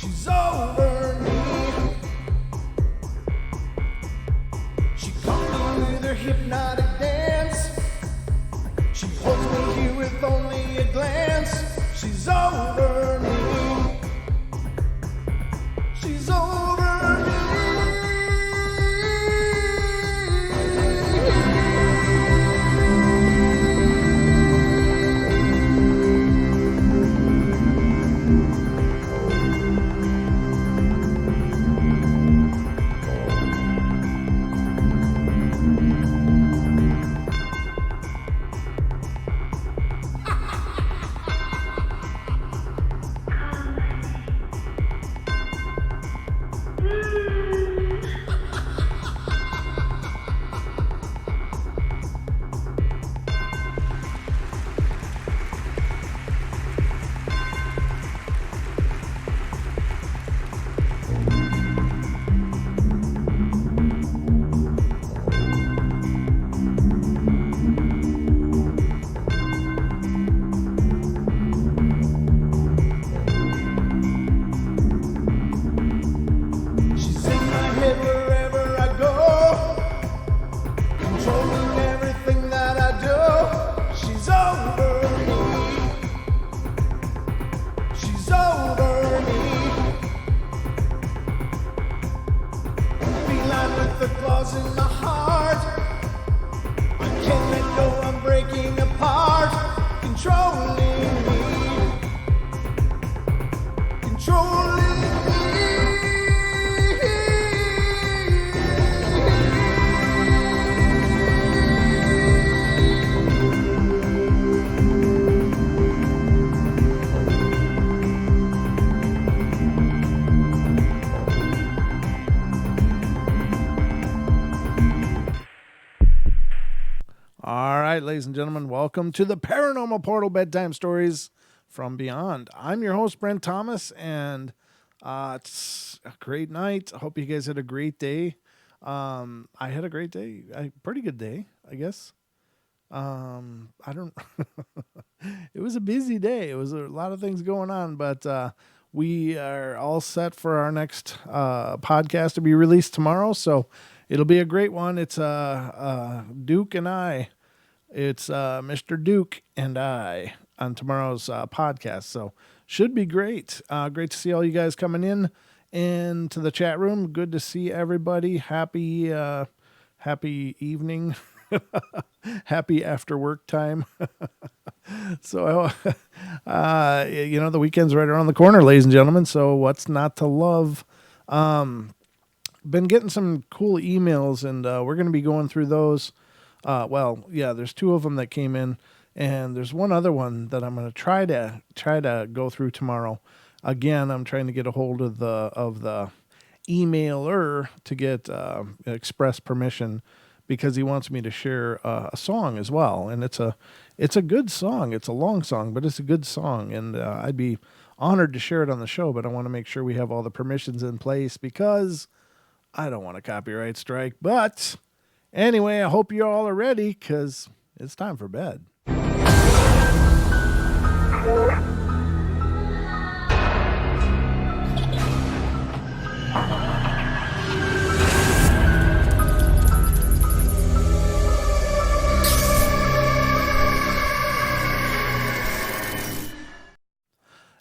She's over me. She caught me with her hypnotic dance. She holds me here with only a glance. She's over me. She's over me. The claws in my heart, I can't let go, I'm breaking apart, controlling me, controlling me. All right, ladies and gentlemen, welcome to the Paranormal Portal Bedtime Stories From Beyond. I'm your host, Brent Thomas, and it's a great night. I hope you guys had a great day. I had a great day, a pretty good day, I guess. I don't, it was a busy day. It was a lot of things going on, but we are all set for our next podcast to be released tomorrow, so it'll be a great one. It's Duke and I. It's Mr. Duke and I on tomorrow's podcast. So should be great. Great to see all you guys coming in into the chat room. Good to see everybody. Happy evening. Happy after work time. So, the weekend's right around the corner, ladies and gentlemen. So what's not to love? Been getting some cool emails, and we're going to be going through those. There's two of them that came in, and there's one other one that I'm going to try to go through tomorrow. Again, I'm trying to get a hold of the emailer to get express permission, because he wants me to share a song as well, and it's a good song. It's a long song, but it's a good song, and I'd be honored to share it on the show. But I want to make sure we have all the permissions in place, because I don't want a copyright strike. But anyway, I hope you all are ready, because it's time for bed.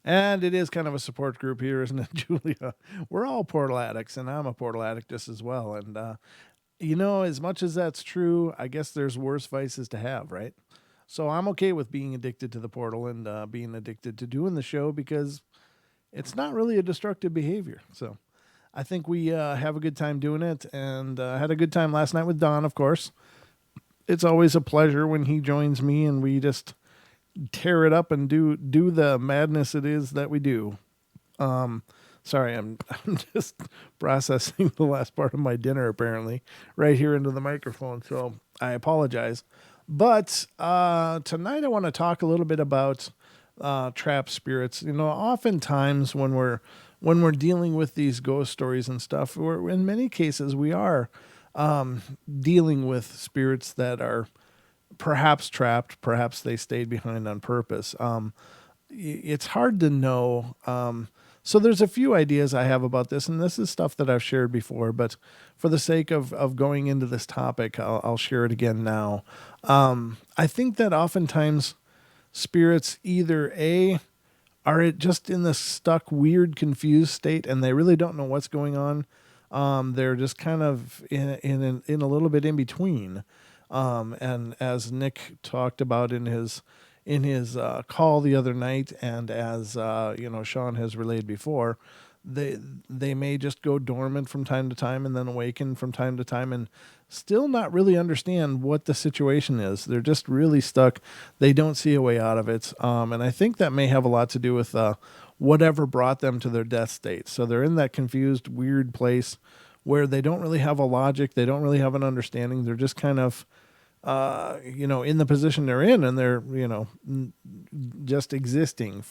And it is kind of a support group here, isn't it, Julia? We're all portal addicts, and I'm a portal addict just as well. And, as much as that's true, I guess there's worse vices to have, right? So I'm okay with being addicted to the portal and being addicted to doing the show, because it's not really a destructive behavior. So I think we have a good time doing it, and had a good time last night with Don, of course. It's always a pleasure when he joins me, and we just tear it up and do the madness it is that we do. Sorry, I'm just processing the last part of my dinner, apparently, right here into the microphone, so I apologize. But tonight I want to talk a little bit about trapped spirits. Oftentimes when we're dealing with these ghost stories and stuff, in many cases we are dealing with spirits that are perhaps trapped, perhaps they stayed behind on purpose. It's hard to know. So there's a few ideas I have about this, and this is stuff that I've shared before, but for the sake of going into this topic, I'll share it again now. I think that oftentimes spirits either are it just in this stuck, weird, confused state, and they really don't know what's going on. They're just kind of in a little bit in between. And as Nick talked about in his call the other night, and as Sean has relayed before, they they may just go dormant from time to time and then awaken from time to time and still not really understand what the situation is. They're just really stuck. They don't see a way out of it. And I think that may have a lot to do with whatever brought them to their death state. So they're in that confused, weird place where they don't really have a logic. They don't really have an understanding. They're just kind of in the position they're in, and they're, just existing,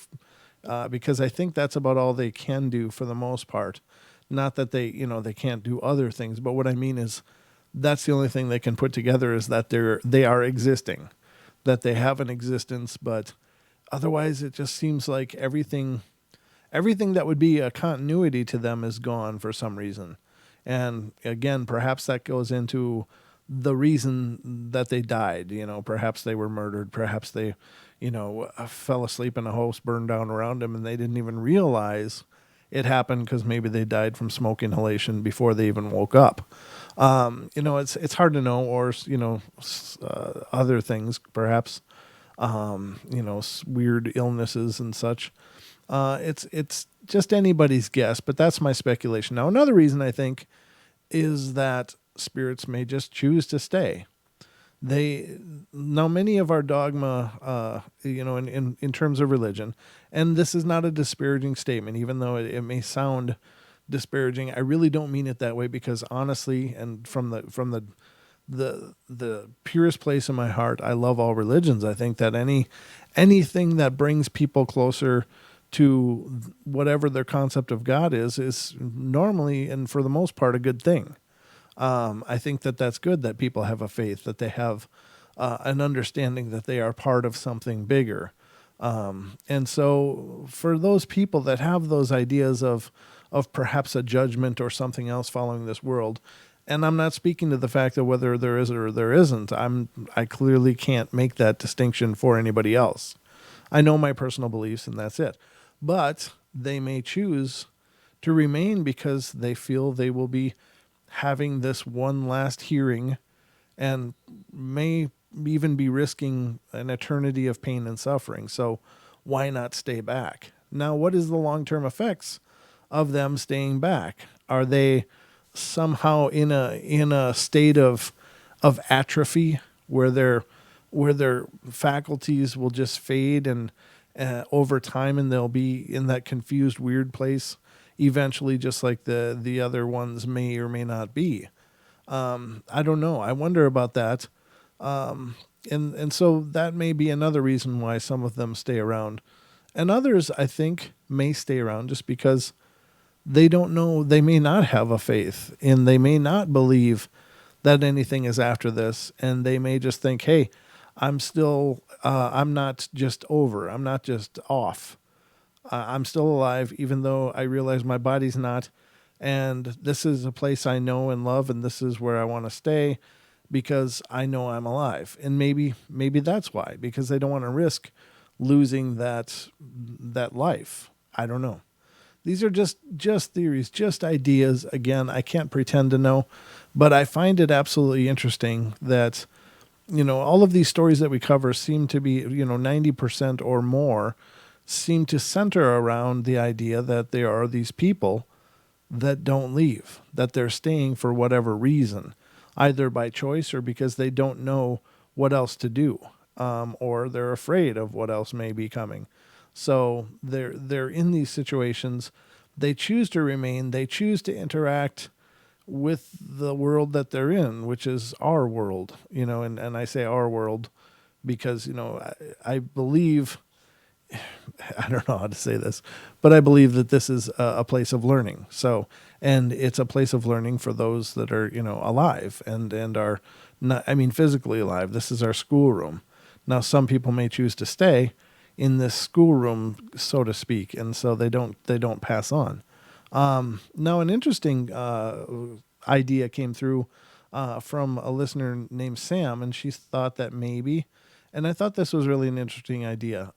because I think that's about all they can do for the most part. Not that they can't do other things, but what I mean is that's the only thing they can put together is that they are existing, that they have an existence, but otherwise it just seems like everything that would be a continuity to them is gone for some reason. And again, perhaps that goes into the reason that they died. Perhaps they were murdered. Perhaps they, fell asleep in a house burned down around them, and they didn't even realize it happened because maybe they died from smoke inhalation before they even woke up. It's hard to know, or other things perhaps. Weird illnesses and such. It's just anybody's guess, but that's my speculation. Now, another reason I think is that spirits may just choose to stay. Now many of our dogma, in terms of religion, and this is not a disparaging statement, even though it may sound disparaging. I really don't mean it that way, because honestly, and from the purest place in my heart, I love all religions. I think that anything that brings people closer to whatever their concept of God is normally and for the most part a good thing. I think that that's good, that people have a faith, that they have an understanding that they are part of something bigger. And so for those people that have those ideas of perhaps a judgment or something else following this world, and I'm not speaking to the fact that whether there is or there isn't, I clearly can't make that distinction for anybody else. I know my personal beliefs and that's it. But they may choose to remain because they feel they will be having this one last hearing and may even be risking an eternity of pain and suffering. So why not stay back? Now, what is the long-term effects of them staying back? Are they somehow in a state of atrophy where their faculties will just fade and over time, and they'll be in that confused, weird place eventually, just like the other ones may or may not be? I don't know. I wonder about that. And so that may be another reason why some of them stay around. And others, I think, may stay around just because they don't know. They may not have a faith, and they may not believe that anything is after this. And they may just think, hey, I'm not just over. I'm not just off. I'm still alive, even though I realize my body's not. And this is a place I know and love, and this is where I want to stay because I know I'm alive. And maybe that's why, because they don't want to risk losing that life. I don't know. These are just theories, just ideas. Again, I can't pretend to know, but I find it absolutely interesting that, all of these stories that we cover seem to be, 90% or more seem to center around the idea that there are these people that don't leave, that they're staying for whatever reason, either by choice or because they don't know what else to do, or they're afraid of what else may be coming. So they're in these situations. They choose to remain. They choose to interact with the world that they're in, which is our world, and I say our world because, I believe, I don't know how to say this, but I believe that this is a place of learning. So, and it's a place of learning for those that are, alive and are not, physically alive. This is our schoolroom. Now, some people may choose to stay in this schoolroom, so to speak, and so they don't pass on. Now, an interesting idea came through from a listener named Sam, and she thought that maybe, and I thought this was really an interesting idea.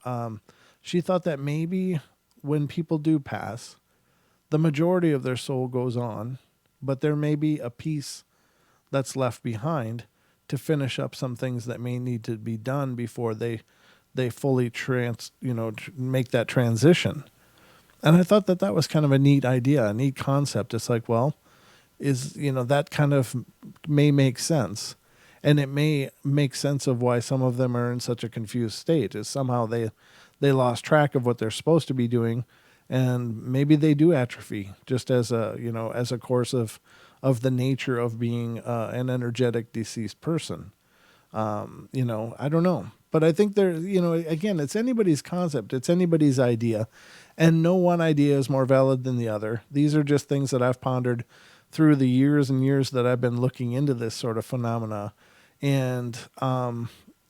She thought that maybe when people do pass, the majority of their soul goes on, but there may be a piece that's left behind to finish up some things that may need to be done before they fully make that transition. And I thought that that was kind of a neat idea, a neat concept. It's like, well, that kind of may make sense. And it may make sense of why some of them are in such a confused state, is somehow they lost track of what they're supposed to be doing, and maybe they do atrophy just as a course of the nature of being an energetic deceased person. I don't know. But I think again, it's anybody's concept. It's anybody's idea. And no one idea is more valid than the other. These are just things that I've pondered through the years and years that I've been looking into this sort of phenomena. And,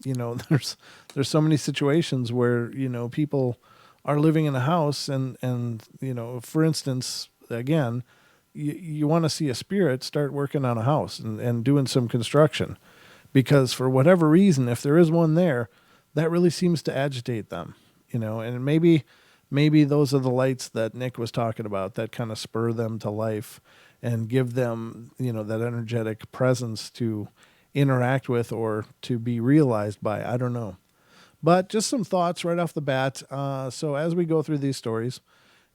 there's so many situations where, people are living in a house and for instance, again, you want to see a spirit, start working on a house and doing some construction. Because for whatever reason, if there is one there, that really seems to agitate them, and maybe those are the lights that Nick was talking about that kind of spur them to life and give them, that energetic presence to interact with or to be realized by. I don't know. But just some thoughts right off the bat. So as we go through these stories,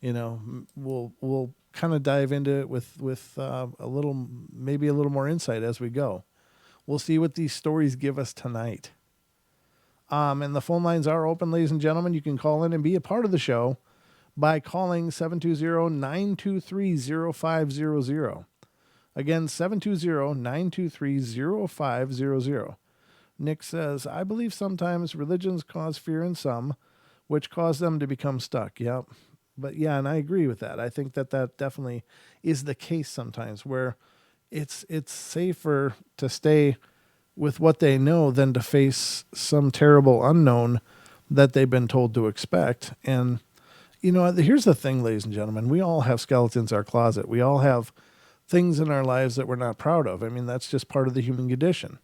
we'll kind of dive into it with maybe a little more insight as we go. We'll see what these stories give us tonight. And the phone lines are open, ladies and gentlemen. You can call in and be a part of the show by calling 720-923-0500. Again, 720-923-0500. Nick says, I believe sometimes religions cause fear in some, which cause them to become stuck. Yep. But yeah, and I agree with that. I think that definitely is the case sometimes, where it's safer to stay with what they know than to face some terrible unknown that they've been told to expect. And, here's the thing, ladies and gentlemen, we all have skeletons in our closet. We all have things in our lives that we're not proud of. I mean, that's just part of the human condition.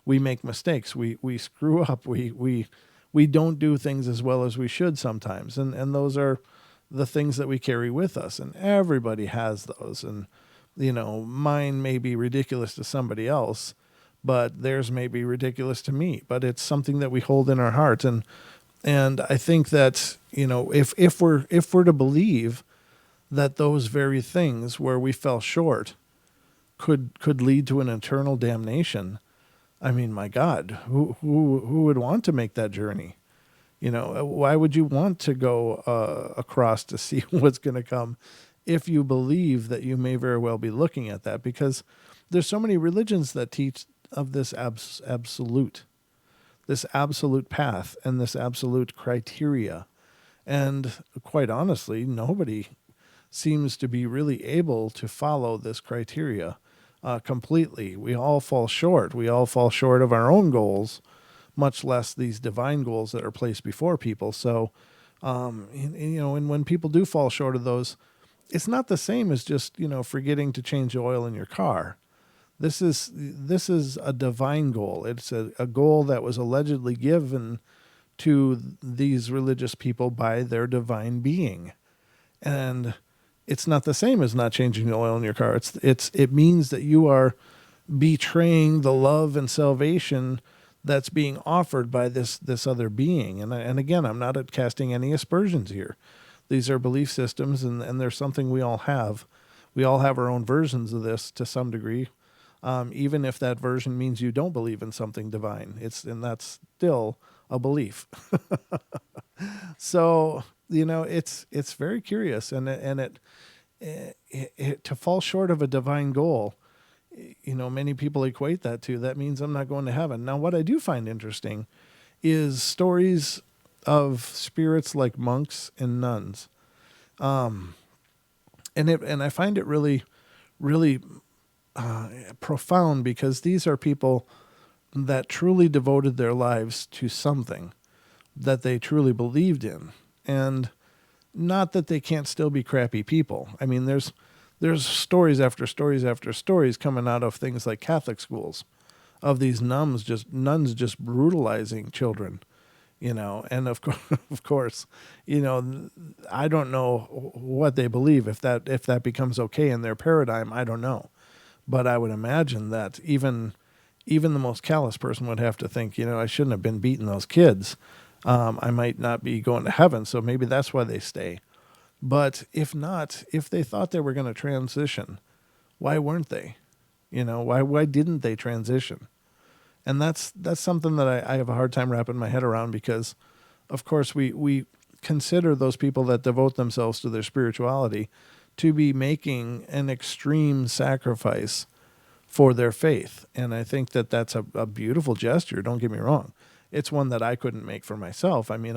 We make mistakes. We screw up. We don't do things as well as we should sometimes. And those are the things that we carry with us. And everybody has those. And, mine may be ridiculous to somebody else, but theirs may be ridiculous to me. But it's something that we hold in our heart. And I think that, if we're to believe that those very things where we fell short could lead to an eternal damnation, I mean, my God, who would want to make that journey? Why would you want to go across to see what's going to come if you believe that you may very well be looking at that? Because there's so many religions that teach of this absolute path and this absolute criteria. And quite honestly, nobody seems to be really able to follow this criteria completely. We all fall short. We all fall short of our own goals, much less these divine goals that are placed before people. So, and when people do fall short of those, it's not the same as just, forgetting to change the oil in your car. This is a divine goal. It's a goal that was allegedly given to these religious people by their divine being. And it's not the same as not changing the oil in your car. It means that you are betraying the love and salvation that's being offered by this other being. And again, I'm not casting any aspersions here. These are belief systems, and there's something we all have. We all have our own versions of this to some degree, even if that version means you don't believe in something divine. And that's still a belief. So, it's very curious, and it to fall short of a divine goal, many people equate that means I'm not going to heaven. Now, what I do find interesting is stories of spirits like monks and nuns. And I find it really, really profound, because these are people that truly devoted their lives to something, that they truly believed in. And not that they can't still be crappy people. I mean, there's stories after stories after stories coming out of things like Catholic schools of these nuns just brutalizing children, and of course, I don't know what they believe, if that becomes okay in their paradigm. I don't know, but I would imagine that even the most callous person would have to think, I shouldn't have been beating those kids. I might not be going to heaven, so maybe that's why they stay. But if not, if they thought they were going to transition, why weren't they? Why didn't they transition? And that's something that I have a hard time wrapping my head around, because, of course, we consider those people that devote themselves to their spirituality to be making an extreme sacrifice for their faith. And I think that that's a beautiful gesture. Don't get me wrong. It's one that I couldn't make for myself. I mean,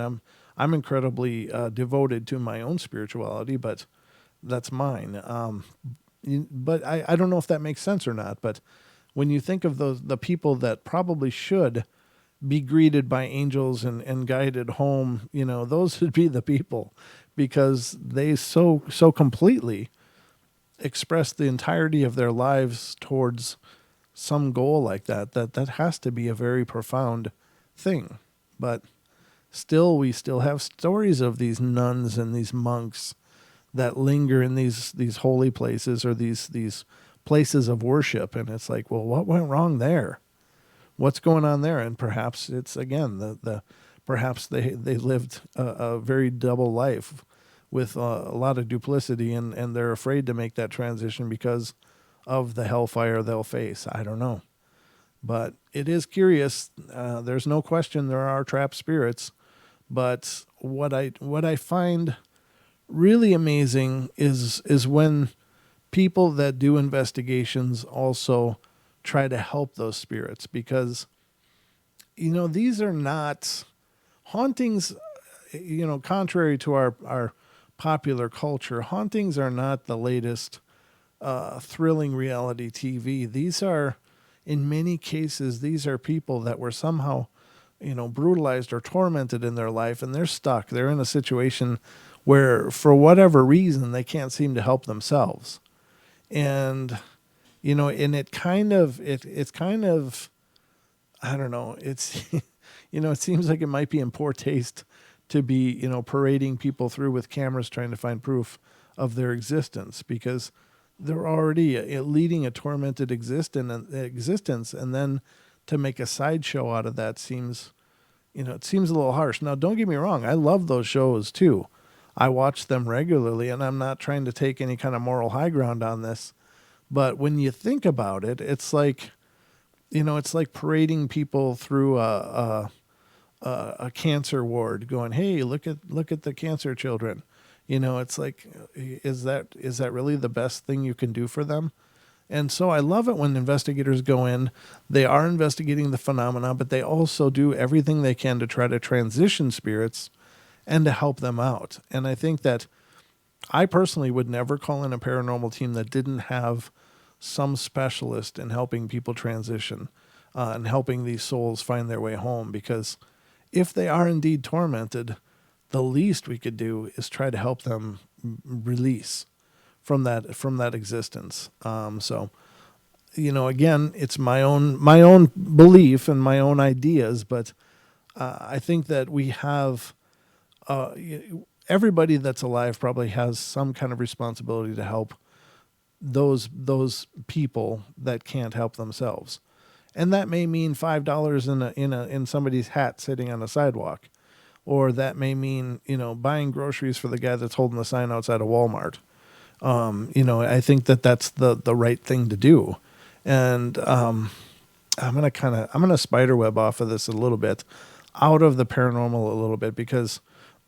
I'm incredibly devoted to my own spirituality, but that's mine. But I don't know if that makes sense or not. But when you think of the people that probably should be greeted by angels and guided home, those would be the people, because they so completely express the entirety of their lives towards some goal like that has to be a very profound thing. But still, we still have stories of these nuns and these monks that linger in these holy places, or these places of worship, and it's like, well, what went wrong there? What's going on there? And perhaps it's, again, perhaps they lived a very double life with a lot of duplicity, and they're afraid to make that transition because of the hellfire they'll face. I don't know. But it is curious. There's no question there are trapped spirits. But what I find really amazing is when people that do investigations also try to help those spirits, because these are not hauntings. Contrary to our popular culture, hauntings are not the latest thrilling reality TV. These are, in many cases, these are people that were somehow brutalized or tormented in their life, and they're stuck. They're in a situation where, for whatever reason, they can't seem to help themselves. And, and it's kind of, I don't know, it's, it seems like it might be in poor taste to be, parading people through with cameras trying to find proof of their existence, because they're already leading a tormented existence, and then to make a sideshow out of that seems, it seems a little harsh. Now, don't get me wrong. I love those shows too. I watch them regularly, and I'm not trying to take any kind of moral high ground on this. But when you think about it, it's like, it's like parading people through a cancer ward, going, "Hey, look at the cancer children." It's like, is that really the best thing you can do for them? And so I love it when investigators go in. They are investigating the phenomena, but they also do everything they can to try to transition spirits and to help them out. And I think that I personally would never call in a paranormal team that didn't have some specialist in helping people transition and helping these souls find their way home. Because if they are indeed tormented, the least we could do is try to help them release from that existence. So, again, it's my own belief and my own ideas, but I think that we have everybody that's alive probably has some kind of responsibility to help those people that can't help themselves, and that may mean $5 in somebody's hat sitting on a sidewalk, or that may mean buying groceries for the guy that's holding the sign outside of Walmart. I think that that's the right thing to do, and I'm gonna spiderweb off of this a little bit, out of the paranormal a little bit, because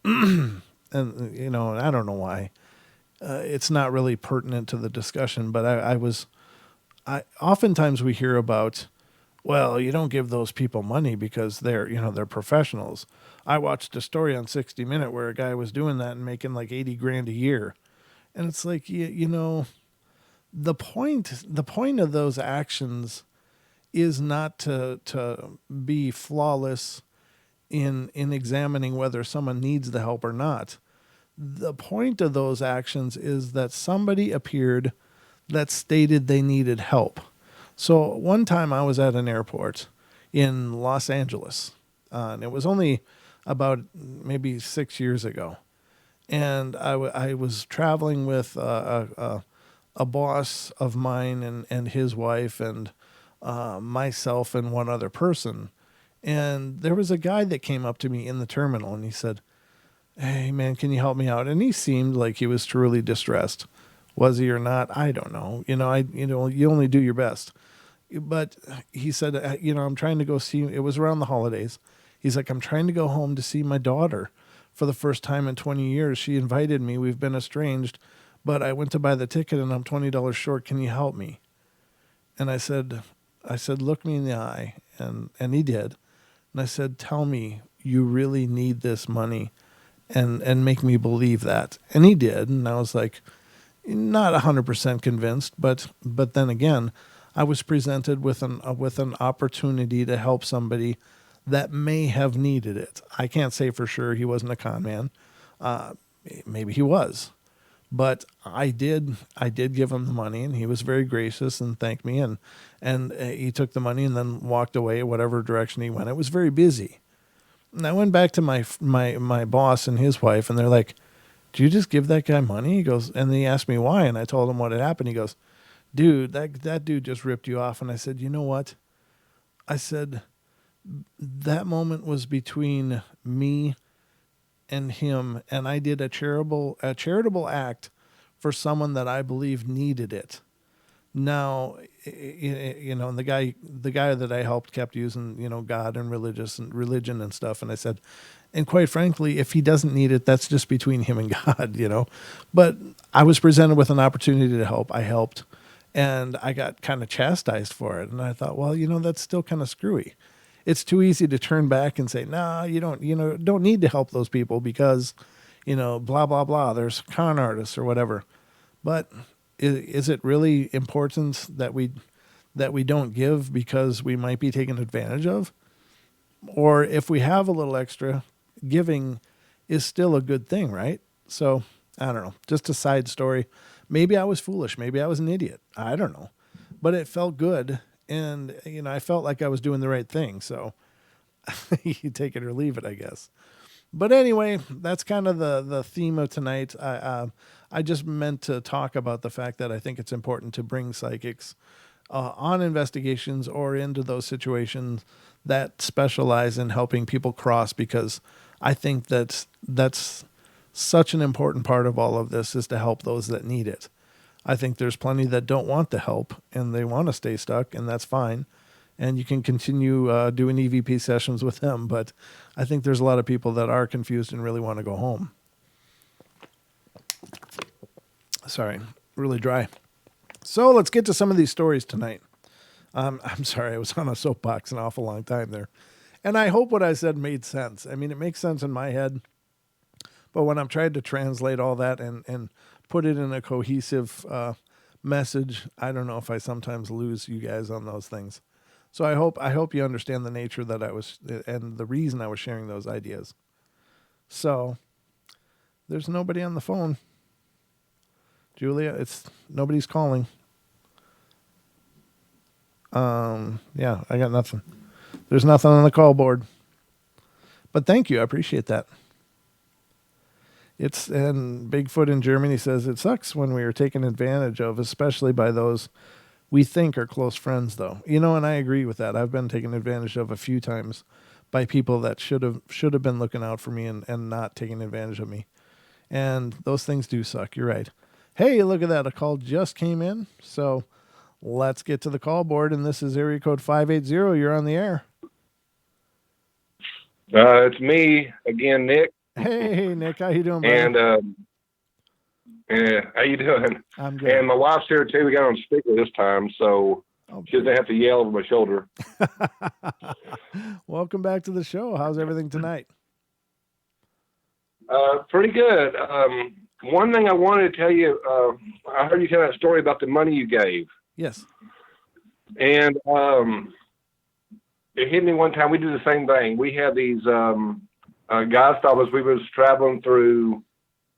and I don't know why it's not really pertinent to the discussion, but I oftentimes we hear about, well, you don't give those people money because they're professionals. I watched a story on 60 Minute where a guy was doing that and making like 80 grand a year. And it's like, the point of those actions is not to be flawless in examining whether someone needs the help or not. The point of those actions is that somebody appeared that stated they needed help. So one time I was at an airport in Los Angeles, and it was only about maybe 6 years ago. And I was traveling with a boss of mine and his wife and myself and one other person. And there was a guy that came up to me in the terminal and he said, "Hey man, can you help me out?" And he seemed like he was truly distressed. Was he or not? I don't know. You only do your best. But he said, I'm trying to go see, it was around the holidays. He's like, "I'm trying to go home to see my daughter for the first time in 20 years. She invited me. We've been estranged, but I went to buy the ticket and I'm $20 short. Can you help me?" And I said, "Look me in the eye." And he did. And I said, "Tell me you really need this money and make me believe that." And he did. And I was like, not 100% convinced, but then again, I was presented with an opportunity to help somebody that may have needed it. I can't say for sure he wasn't a con man. Maybe he was, but I did give him the money, and he was very gracious and thanked me, and he took the money and then walked away whatever direction he went. It was very busy. And I went back to my boss and his wife, and they're like, "Do you just give that guy money?" He goes, and he asked me why, and I told him what had happened. He goes, "Dude, that dude just ripped you off." And I said, "You know what?" I said, "That moment was between me and him, and I did a charitable act for someone that I believe needed it." Now, and the guy that I helped kept using, God and religion and stuff. And I said, and quite frankly, if he doesn't need it, that's just between him and God. But I was presented with an opportunity to help. I helped, and I got kind of chastised for it. And I thought, well, that's still kind of screwy. It's too easy to turn back and say, "Nah, you don't need to help those people because, blah, blah, blah. There's con artists or whatever." But is it really important that we don't give because we might be taken advantage of? Or if we have a little extra, giving is still a good thing, right? So I don't know. Just a side story. Maybe I was foolish. Maybe I was an idiot. I don't know. But it felt good. And, I felt like I was doing the right thing. So you take it or leave it, I guess. But anyway, that's kind of the theme of tonight. I just meant to talk about the fact that I think it's important to bring psychics on investigations or into those situations that specialize in helping people cross, because I think that's such an important part of all of this, is to help those that need it. I think there's plenty that don't want the help and they want to stay stuck, and that's fine. And you can continue doing EVP sessions with them. But I think there's a lot of people that are confused and really want to go home. Sorry, really dry. So let's get to some of these stories tonight. I'm sorry, I was on a soapbox an awful long time there. And I hope what I said made sense. I mean, it makes sense in my head. But when I'm trying to translate all that and put it in a cohesive message, I don't know if I sometimes lose you guys on those things. So I hope you understand the nature that I was, and the reason I was sharing those ideas. So there's nobody on the phone. Julia, nobody's calling. Yeah, I got nothing. There's nothing on the call board. But thank you, I appreciate that. And Bigfoot in Germany says, "It sucks when we are taken advantage of, especially by those we think are close friends, though." And I agree with that. I've been taken advantage of a few times by people that should have been looking out for me and not taking advantage of me. And those things do suck. You're right. Hey, look at that. A call just came in. So let's get to the call board. And this is area code 580. You're on the air. It's me again, Nick. Hey, Nick. How you doing, buddy? And how you doing? I'm good. And my wife's here too. We got on speaker this time, so she doesn't have to yell over my shoulder. Welcome back to the show. How's everything tonight? Pretty good. One thing I wanted to tell you, I heard you tell that story about the money you gave. Yes. And it hit me one time. We did the same thing. We had these guys stopped us. We was traveling through,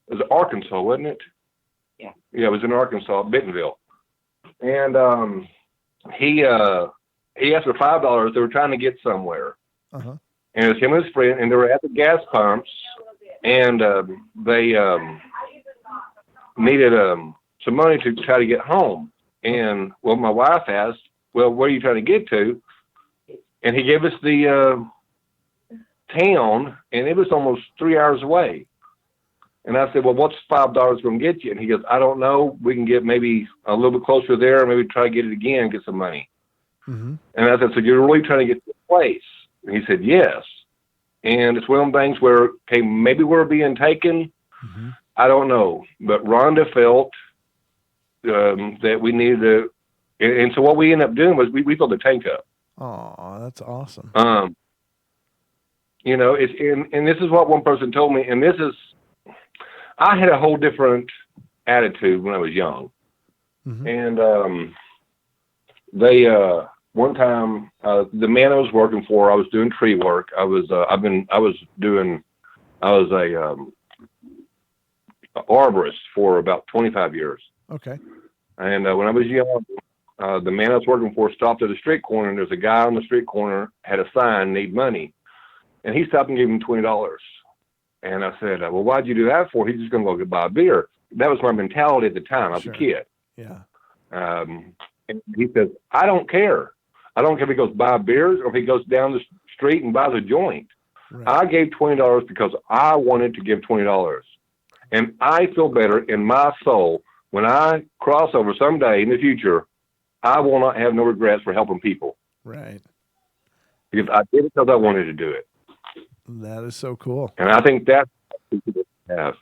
it was Arkansas, wasn't it? Yeah, it was in Arkansas, Bentonville. And he asked for $5. They were trying to get somewhere. Uh-huh. And it was him and his friend, and they were at the gas pumps, and they needed some money to try to get home. And, well, my wife asked, well, where are you trying to get to? And he gave us the town, and it was almost 3 hours away. And I said, well, what's $5 going to get you? And he goes, I don't know. We can get maybe a little bit closer there, maybe try to get it again, get some money. Mm-hmm. And I said, so you're really trying to get to the place? And he said, yes. And it's one of them things where, okay, maybe we're being taken. Mm-hmm. I don't know. But Rhonda felt that we needed to, and so what we ended up doing was we filled the tank up. Oh, that's awesome. You know, it's and this is what one person told me, and this is, I had a whole different attitude when I was young. Mm-hmm. And they one time the man I was working for, I was doing tree work. I was a arborist for about 25 years. Okay. And when I was young, the man I was working for stopped at a street corner, and there's a guy on the street corner had a sign, need money, and he stopped and gave him $20. And I said, well, why'd you do that for? He's just going to go buy a beer. That was my mentality at the time. I was a kid. Yeah. And he says, I don't care. I don't care if he goes buy beers or if he goes down the street and buys a joint. Right. I gave $20 because I wanted to give $20. And I feel better in my soul when I cross over someday in the future, I will not have no regrets for helping people. Right. Because I did it because I wanted to do it. That is so cool. And I think that's what people have.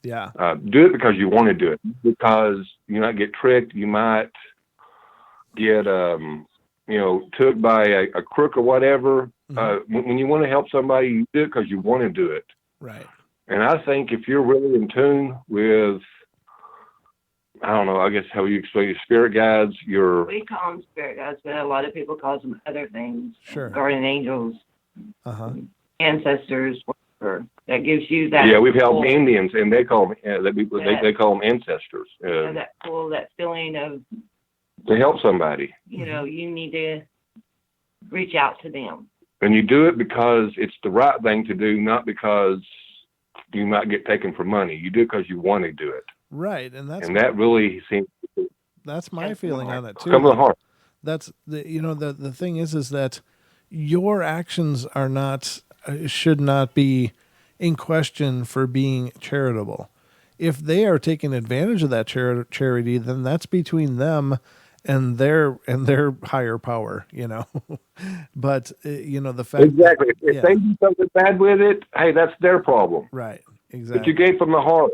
Yeah. Do it because you want to do it. Because you might get tricked. You might get, took by a crook or whatever. Mm-hmm. When you want to help somebody, you do it because you want to do it. Right. And I think if you're really in tune with, I don't know, I guess how you explain your spirit guides, We call them spirit guides, but a lot of people call them other things. Sure. Guardian angels, ancestors, whatever. That gives you that. Yeah, we've helped Indians, and they call them, they call them ancestors. That feeling of. To help somebody. You know, you need to reach out to them. And you do it because it's the right thing to do, not because you might get taken for money. You do it because you want to do it. Right, and that really seems. That's my feeling on it too. Come to the heart. That's the thing is that your actions are not should not be in question for being charitable. If they are taking advantage of that charity, then that's between them and their higher power, But the fact exactly if they do something bad with it, hey, that's their problem. Right. Exactly. But you gave from the heart.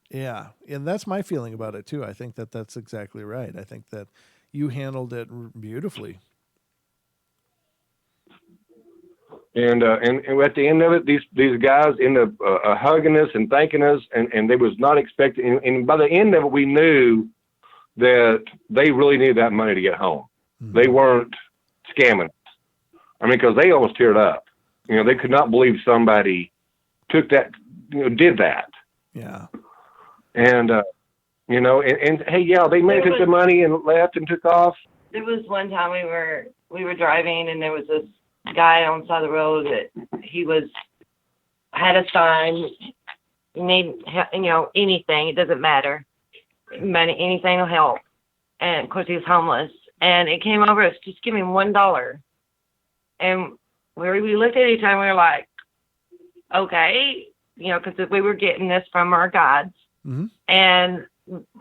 Yeah, and that's my feeling about it too. I think that that's exactly right. I think that you handled it beautifully. And at the end of it, these guys end up hugging us and thanking us, and they was not expecting. And by the end of it, we knew that they really needed that money to get home. Mm-hmm. They weren't scamming us. I mean, because they almost teared up. They could not believe somebody took that, did that. Yeah. And and hey, yeah, they may took the money and left and took off. There was one time we were driving, and there was this guy on the side of the road that he had a sign. You need, anything. It doesn't matter. Money, anything will help. And of course, he was homeless. And it came over us, just give me $1. And we looked at each other and we were like, okay, because we were getting this from our guides. Mm-hmm. And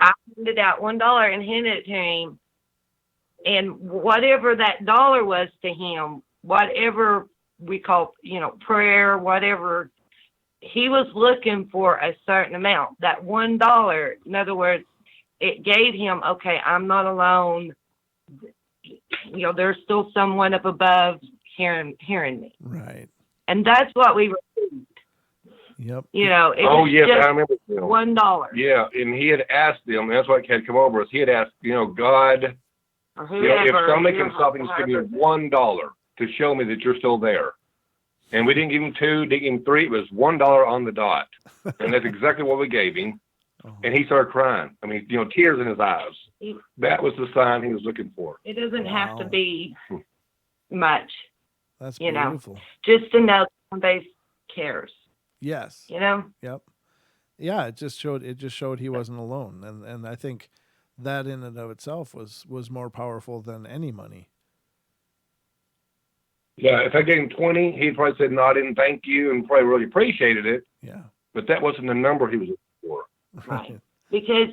I handed out $1 and handed it to him. And whatever that dollar was to him, whatever we call, prayer, whatever, he was looking for a certain amount. That $1, in other words, it gave him, okay, I'm not alone. There's still someone up above hearing me. Right. And that's what we received. Yep. It oh was yes, just I remember $1. Yeah, and he had asked them. That's what had come over us. He had asked, God, or whoever, if somebody can stop and just give me $1, to show me that you're still there. And we didn't give him 2, didn't give him 3. It was $1 on the dot. And that's exactly what we gave him. And he started crying. I mean, tears in his eyes. That was the sign he was looking for. It doesn't have to be much. That's beautiful. Just to know somebody cares. Yes. Yep. Yeah, it just showed he wasn't alone. And I think that in and of itself was more powerful than any money. Yeah, if I gave him 20, he'd probably said, no, I didn't thank you, and probably really appreciated it. Yeah. But that wasn't the number he was looking for. Right. Because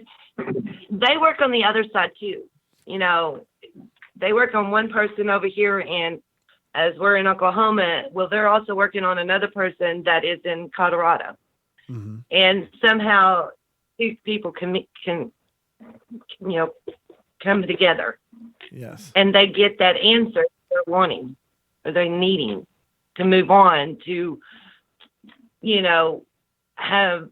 they work on the other side too. They work on one person over here, and as we're in Oklahoma, well, they're also working on another person that is in Colorado. Mm-hmm. And somehow these people can come together. Yes. And they get that answer they're wanting or they're needing to move on to, have.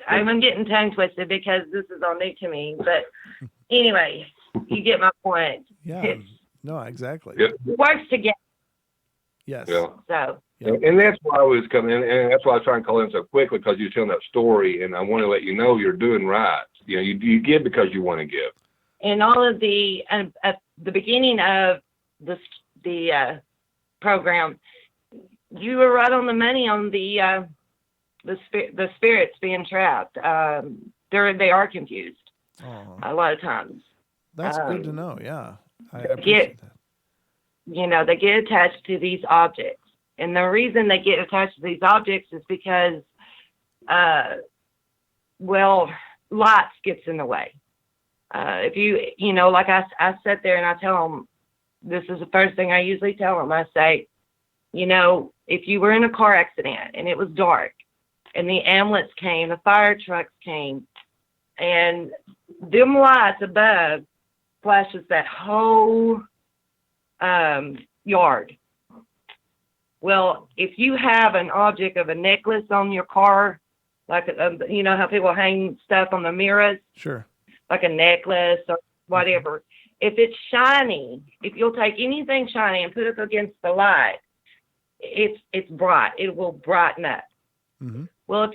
I'm getting tongue twisted because this is all new to me, but anyway, you get my point. Yeah. No, exactly. It works together. Yes. Yeah. So. Yeah. And that's why I was coming in, and that's why I was trying to call in so quickly, because you're telling that story, and I want to let you know you're doing right. You give because you want to give. And all of at the beginning of the program, you were right on the money on the spirits being trapped. They are confused a lot of times. That's good to know. Yeah, I appreciate that. They get attached to these objects, and the reason they get attached to these objects is because, lots gets in the way. If like I sit there and I tell them, this is the first thing I usually tell them. I say, if you were in a car accident and it was dark, and the ambulance came, the fire trucks came, and them lights above flashes that whole yard. Well, if you have an object of a necklace on your car, like how people hang stuff on the mirrors, sure, like a necklace or whatever. If it's shiny, if you'll take anything shiny and put it against the light, it's bright. It will brighten up. Mm-hmm. Well, if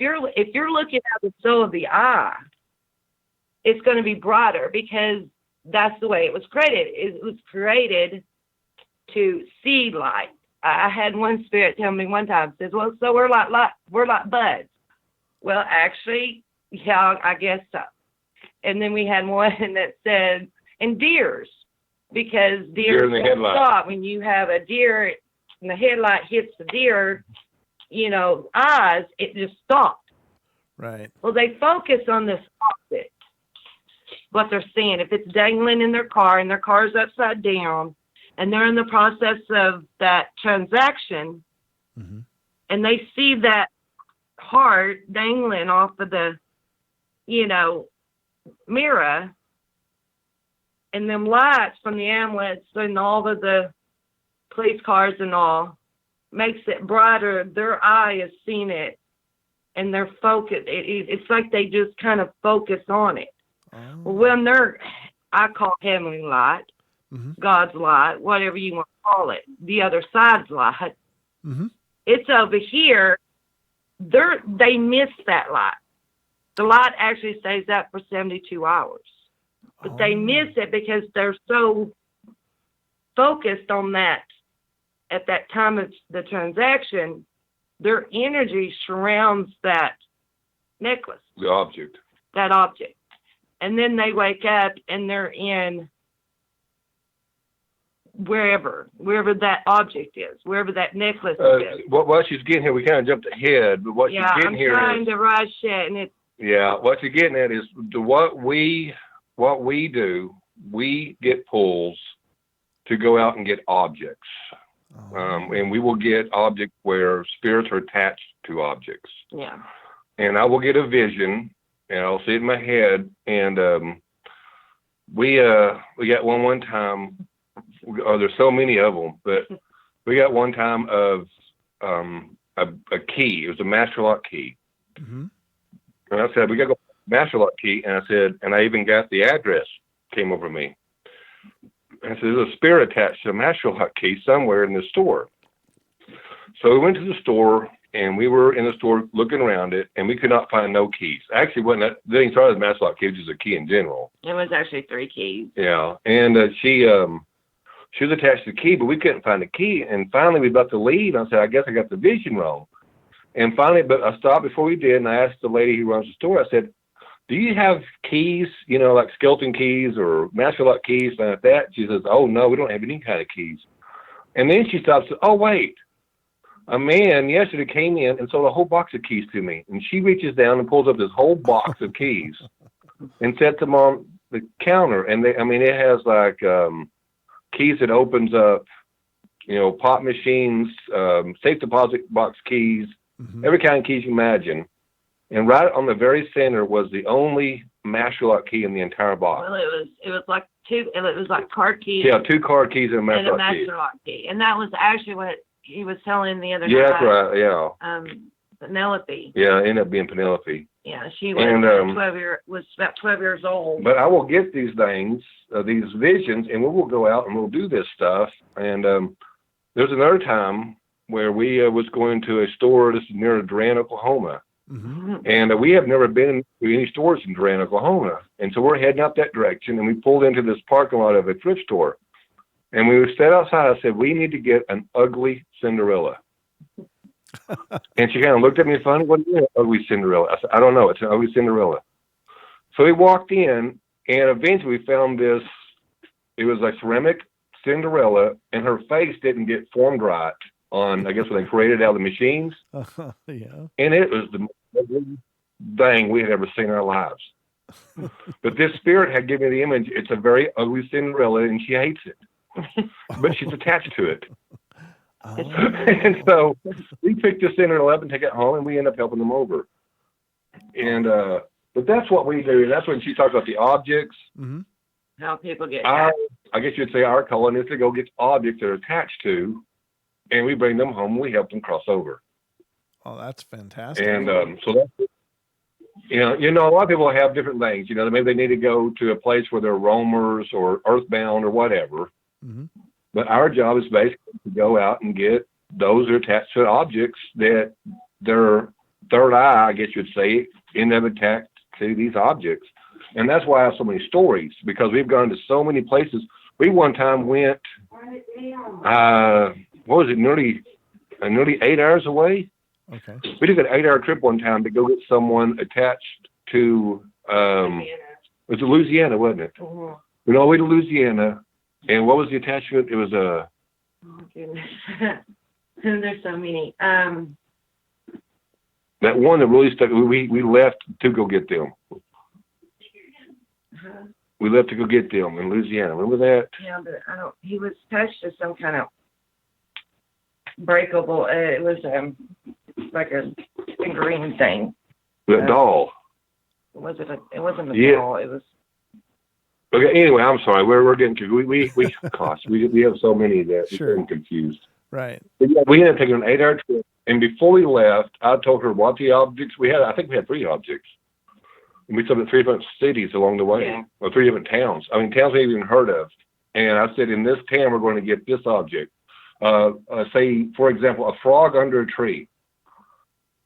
you're looking at the soul of the eye, it's going to be brighter because that's the way it was created. It was created to see light. I had one spirit tell me one time, says, "Well, so we're like buds." Well, actually, yeah, I guess so. And then we had one that said, and deers, because deer stop when you have a deer and the headlight hits the deer, eyes, it just stopped. Right. Well, they focus on this object, what they're seeing. If it's dangling in their car and their car's upside down and they're in the process of that transaction, mm-hmm. and they see that heart dangling off of the, mirror, and them lights from the ambulance and all of the police cars and all makes it brighter. Their eye is seeing it, and they're focused. It's like they just kind of focus on it. Oh. When I call heavenly light, mm-hmm. God's light, whatever you want to call it, the other side's light. Mm-hmm. It's over here. They miss that light. The light actually stays up for 72 hours. But they miss it because they're so focused on that at that time of the transaction, their energy surrounds that necklace. The object. That object. And then they wake up and they're in wherever that object is, wherever that necklace is. What she's getting here, we kind of jumped ahead, but what she's getting here is... Yeah, I'm trying to rush it, and it's... Yeah, what you're getting at is what we do, we get pulls to go out and get objects. And we will get objects where spirits are attached to objects. Yeah. And I will get a vision, and I'll see it in my head, and we got one time... there's so many of them, but we got one time of a key. It was a master lock key. Mm-hmm. And I said, we got to go master lock key. And I said, and I even got the address came over me. And so there's a spirit attached to a master lock key somewhere in the store. So we went to the store, and we were in the store looking around it, and we could not find no keys. Actually, wasn't that, they didn't start as a master lock key, which is a key in general. It was actually 3 keys. Yeah, and she was attached to the key, but we couldn't find the key. And finally, we were about to leave. I said, I guess I got the vision wrong. And finally, but I stopped before we did, and I asked the lady who runs the store, I said, do you have keys, you know, like skeleton keys or master lock keys, something like that? She says, oh, no, we don't have any kind of keys. And then she stops and says, oh, wait. A man yesterday came in and sold a whole box of keys to me. And she reaches down and pulls up this whole box of keys and sets them on the counter. And it has like keys that opens up, you know, pop machines, safe deposit box keys, every kind of keys you imagine. And right on the very center was the only master lock key in the entire box. Well, it was like 2. It was like card keys. Yeah, 2 card keys and a master lock key. And that was actually what he was telling the other night. Yeah, that's right. Yeah. Penelope. Yeah, it ended up being Penelope. Yeah, she was about 12 years old. But I will get these things, these visions, and we will go out and we'll do this stuff. And there's another time where we was going to a store. This is near Durant, Oklahoma. And we have never been to any stores in Durant, Oklahoma. And so we're heading up that direction, and we pulled into this parking lot of a thrift store. And we were sat outside. I said, we need to get an ugly Cinderella. And she kind of looked at me funny. What is an ugly Cinderella? I said, I don't know. It's an ugly Cinderella. So we walked in, and eventually we found this. It was a ceramic Cinderella, and her face didn't get formed right on, I guess, when they created out of the machines. Yeah. And it was the most ugly thing we had ever seen in our lives. But this spirit had given me the image. It's a very ugly Cinderella, and she hates it. But she's attached to it. Oh. And so we picked this Cinderella up and take it home, and we end up helping them over. And but that's what we do. And that's when she talks about the objects. How people get I guess you'd say our calling is to go get objects that are attached to, and we bring them home. And we help them cross over. Oh, that's fantastic. And so that's, you know, a lot of people have different things. You know, maybe they need to go to a place where they're roamers or earthbound or whatever. But our job is basically to go out and get those that are attached to objects that their third eye, I guess you'd say, end up attached to these objects. And that's why I have so many stories, because we've gone to so many places. We one time went, what was it, nearly 8 hours away? Okay. We took an 8-hour trip one time to go get someone attached to, it was Louisiana, wasn't it? We went all the way to Louisiana. And what was the attachment? It was a... Oh, goodness. There's so many. That one that really stuck, we left to go get them. We left to go get them in Louisiana. Remember that? Yeah, but he was attached to some kind of breakable, it was like a figurine thing. The doll. It wasn't a doll, it was... Okay. Anyway, I'm sorry. We're getting confused. We have so many that we're getting confused. Right. But yeah, we ended up taking an 8-hour trip, and before we left, I told her what the objects we had. I think we had 3 objects. And we stopped at 3 different cities along the way, or 3 different towns. I mean, towns we haven't even heard of. And I said, in this town, we're going to get this object. Say, for example, a frog under a tree.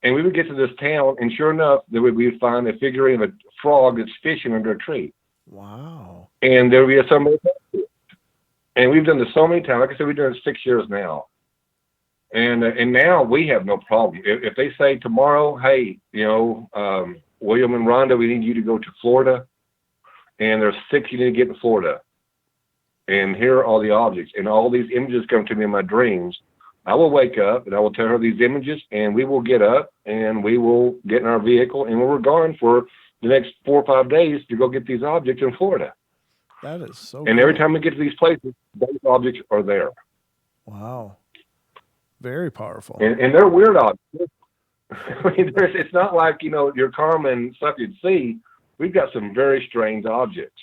And we would get to this town, and sure enough, we would find a figurine of a frog that's fishing under a tree. Wow. And there would be somebody. And we've done this so many times. Like I said, we've done it 6 years now. And now we have no problem. If they say tomorrow, hey, you know, William and Rhonda, we need you to go to Florida, and there's 6 you need to get in Florida. And here are all the objects. And all these images come to me in my dreams. I will wake up, and I will tell her these images, and we will get up, and we will get in our vehicle, and we're gone for the next 4 or 5 days to go get these objects in Florida. That is so And every time we get to these places, those objects are there. Wow. Very powerful. And they're weird objects. I mean, it's not like, you know, your common stuff you'd see. We've got some very strange objects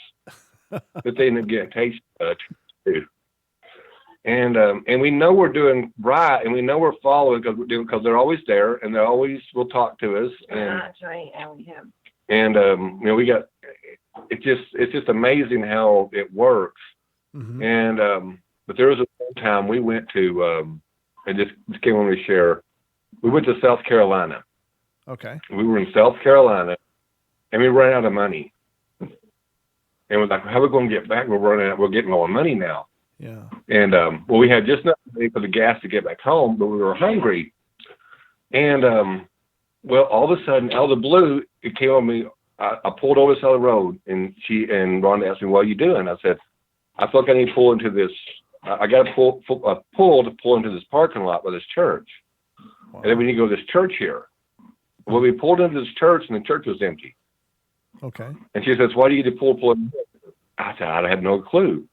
that they end up getting attached to. And we know we're doing right, and we know we're following because they're always there, and they always will talk to us. And that's right, and we have. And you know, it's just amazing how it works. Mm-hmm. And but there was a time we went to, and just came on to share. We went to South Carolina. Okay. We were in South Carolina, and we ran out of money. And we're like, how are we going to get back? We're running out. We're getting low on money now. Yeah. And well, we had just enough money for the gas to get back home, but we were hungry. And well, all of a sudden, out of the blue, it came on me. I pulled over the side of the road, and Rhonda asked me, "What are you doing?" I said, "I feel like I need to pull into this. I got to pull to pull into this parking lot by this church, Wow. and then we need to go to this church here." Well, we pulled into this church, and the church was empty. Okay. And she says, "Why do you need to pull in?" I said, "I had no clue."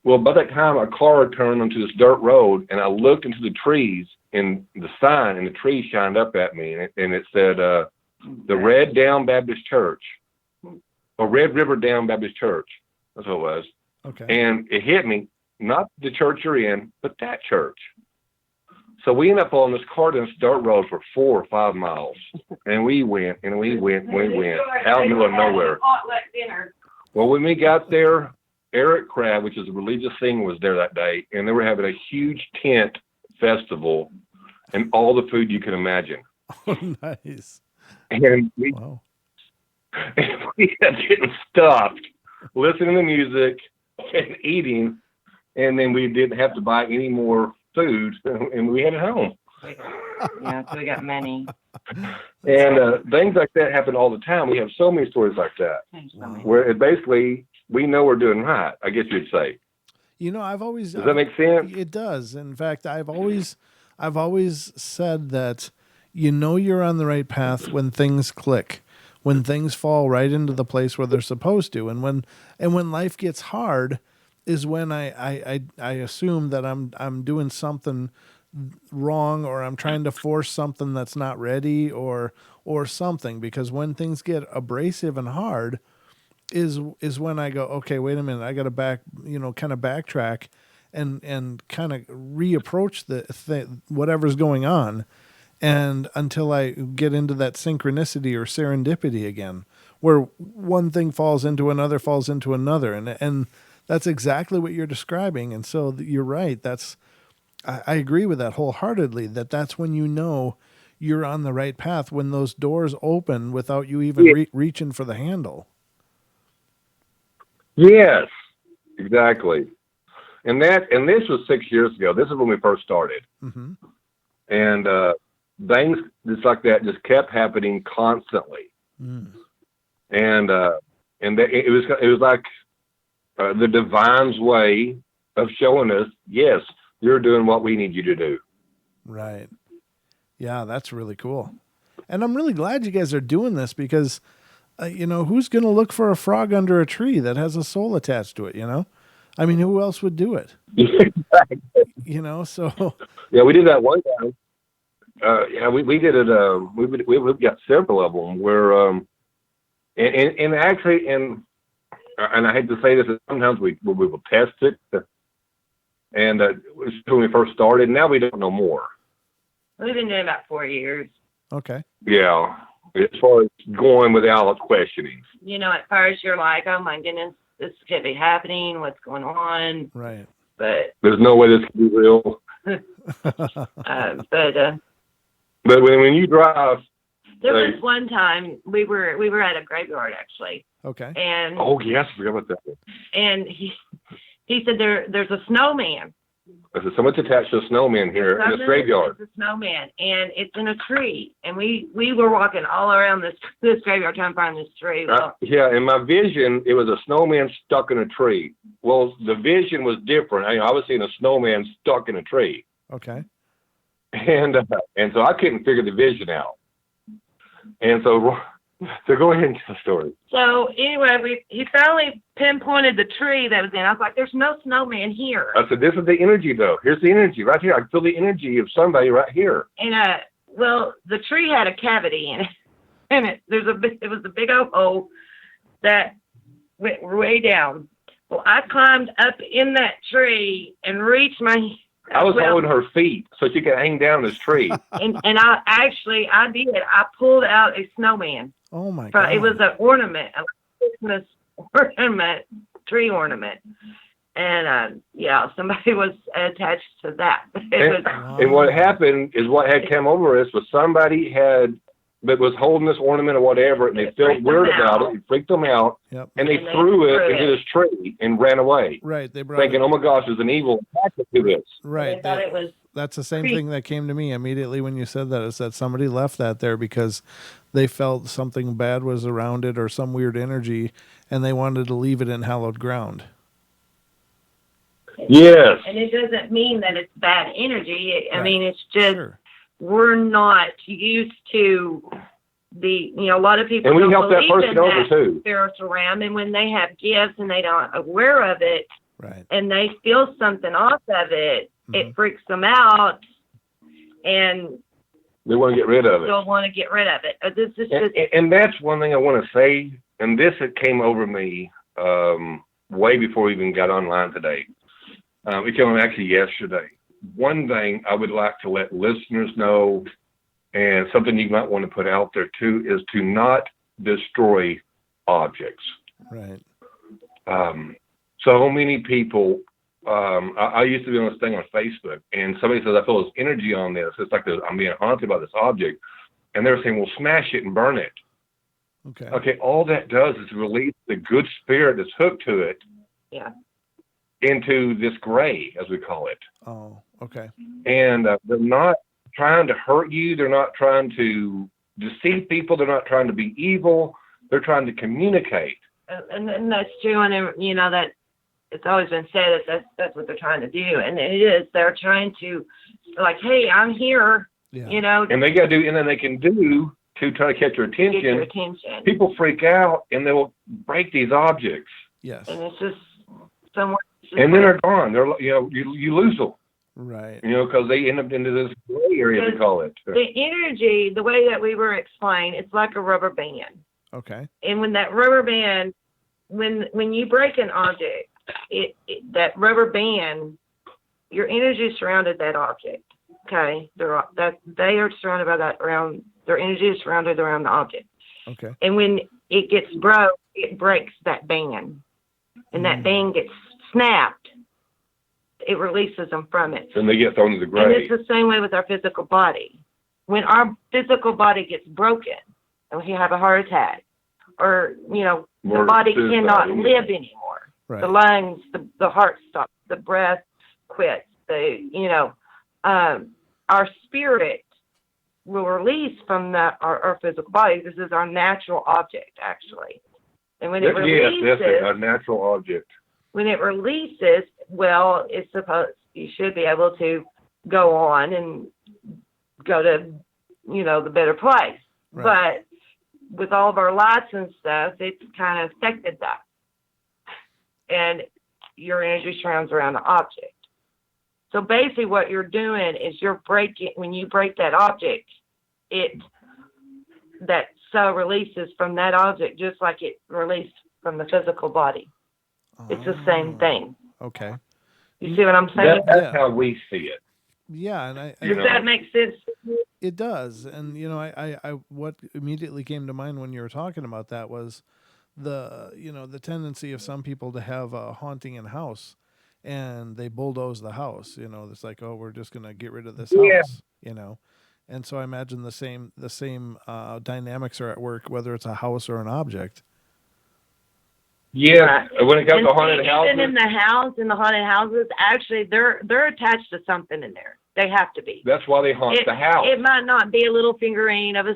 Well, by that time, a car turned onto this dirt road, and I looked into the trees, and the sign in the trees shined up at me, and it said, the Red Down Baptist Church, or Red River Down Baptist Church. That's what it was. Okay. And it hit me, not the church you're in, but that church. So we ended up on this car down this dirt road for 4 or 5 miles. And we went, and we went, and we went, out in the middle of nowhere. Well, when we got there, Eric Crab, which is a religious singer, was there that day, and they were having a huge tent festival and all the food you can imagine. Oh, nice. And we, Wow. and we kept getting stuffed, listening to music and eating, and then we didn't have to buy any more food, and we had it home. Yeah, so we got many. And things like that happen all the time. We have so many stories like that, where it basically we know we're doing right, I guess you'd say. You know, Does that make sense? It does. In fact, I've always said that you know you're on the right path when things click, when things fall right into the place where they're supposed to, and when life gets hard is when I assume that I'm doing something wrong, or I'm trying to force something that's not ready, or something, because when things get abrasive and hard is when I go, okay, wait a minute, I got to kind of backtrack and kind of reapproach whatever's going on, and until I get into that synchronicity or serendipity again, where one thing falls into another, and that's exactly what you're describing. And so you're right. I agree with that wholeheartedly, that's when you know you're on the right path, when those doors open without you even reaching for the handle. Yes, exactly. And this was 6 years ago. This is when we first started. Mm-hmm. And things just like that just kept happening constantly. Mm. And it was like the divine's way of showing us, yes, you're doing what we need you to do. Right. Yeah, that's really cool. And I'm really glad you guys are doing this, because who's going to look for a frog under a tree that has a soul attached to it, I mean, who else would do it? So. Yeah, we did that one time. We did it. We've got several of them where, and actually, and I hate to say this, sometimes we will test it, and when we first started. Now we don't know more. We've been doing about 4 years. Okay. Yeah, as far as going without questioning. At first you're like, oh my goodness, this could be happening. What's going on? Right. But there's no way this can be real. But when you drive, there was one time we were at a graveyard actually. Okay. And oh yes, I forgot about that. And he said there's a snowman. I said, someone's attached to a snowman here in this graveyard. It's a snowman, and it's in a tree. And we were walking all around this graveyard trying to find this tree. Yeah, in my vision, it was a snowman stuck in a tree. Well, the vision was different. I was seeing a snowman stuck in a tree. Okay. And so I couldn't figure the vision out. And so go ahead and tell the story. So anyway, he finally pinpointed the tree that was in. I was like, there's no snowman here. I said, this is the energy, though. Here's the energy right here. I can feel the energy of somebody right here. And well, the tree had a cavity in it. And it was a big old hole that went way down. Well, I climbed up in that tree and reached my... I was holding her feet so she could hang down this tree. and I did. I pulled out a snowman. Oh my God. It was an ornament, a Christmas ornament, tree ornament. And yeah, somebody was attached to that. And what happened is what had come over us was somebody that was holding this ornament or whatever, and they felt weird about it. It freaked them out, Yep. and they threw it into this tree and ran away. Right. They brought thinking, it, "Oh my gosh, there's an evil attack to this." right. They thought it was That's the same thing that came to me immediately when you said that, is that somebody left that there because they felt something bad was around it or some weird energy, and they wanted to leave it in hallowed ground. Yes. And it doesn't mean that it's bad energy. I Right. mean, it's just Sure. we're not used to a lot of people And we don't help that believe person in over that too. spiritual realm, and when they have gifts and they don't aware of it, Right. and they feel something off of it, Mhm. it freaks them out, and They want to get rid of it. they'll want to get rid of it. This is And, just and that's one thing I want to say, and this had came over me way before we even got online today. It came on actually yesterday. One thing I would like to let listeners know, and something you might want to put out there too, is to not destroy objects. Right. So many people, I used to be on this thing on Facebook, and somebody says, "I feel this energy on this. It's like I'm being haunted by this object." And they're saying, "Well, smash it and burn it." Okay. Okay, all that does is release the good spirit that's hooked to it yeah. into this gray, as we call it. Oh, okay. And they're not trying to hurt you. They're not trying to deceive people. They're not trying to be evil. They're trying to communicate. And that's true, and that it's always been said that that's what they're trying to do, and it is. They're trying to, like, hey, I'm here, Yeah. And they got to do, and then they can do to try to catch your get your attention. attention. People freak out, and they will break these objects, Yes. And it's just somewhere. and then they're gone. They're you lose them, Right. because they end up into this gray area, we call it. The energy, the way that we were explained, it's like a rubber band. Okay. And when that rubber band, when you break an object, that rubber band, your energy surrounded that object. Okay, they are surrounded by that around. Their energy is surrounded around the object. Okay. And when it gets broke, it breaks that band, and that band gets snapped. It releases them from it. And they get thrown to the And gray. it's the same way with our physical body. When our physical body gets broken, and we have a heart attack, or the body suicide, cannot yeah. live anymore. Right. The lungs, the heart stops, the breath quits. Our spirit will release from our physical body. This is our natural object, actually. And when it releases, Yes, that's a natural object. when it releases, well, you should be able to go on and go to, the better place. Right. But with all of our lights and stuff, it's kind of affected that. And your energy surrounds around the object. So basically what you're doing is when you break that object, that cell releases from that object just like it released from the physical body. It's the same thing. Okay. You see what I'm saying? That's how we see it. Yeah, and Does that make sense? it does. And I what immediately came to mind when you were talking about that was the tendency of some people to have a haunting in a house, and they bulldoze the house. It's like, oh, we're just gonna get rid of this house. And so I imagine the same dynamics are at work, whether it's a house or an object. Yeah, when it comes And to haunted houses, even in the haunted houses, actually, they're attached to something in there. They have to be. that's why they haunt the house. It might not be a little figurine of a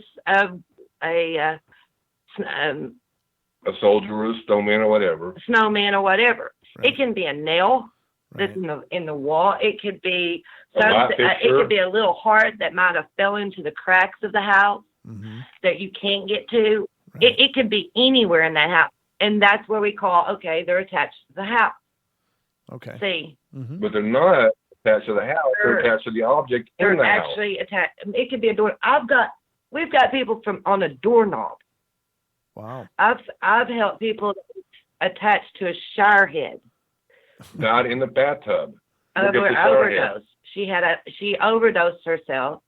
soldier or a snowman or whatever. snowman or whatever. Right. It can be a nail that's Right. in the wall. It could be A light something. It fixture. could be a little heart that might have fell into the cracks of the house Mm-hmm. that you can't get to. Right. It could be anywhere in that house, and that's where we call they're attached to the house. Okay. See, Mm-hmm. But they're not attached to the house. They're They're- attached to the object in they're the house. actually attached. It could be a door. We've got people on a doorknob. Wow. I've helped people attached to a shower head. Not in the bathtub. Look at the shower head. Overdose. She overdosed herself,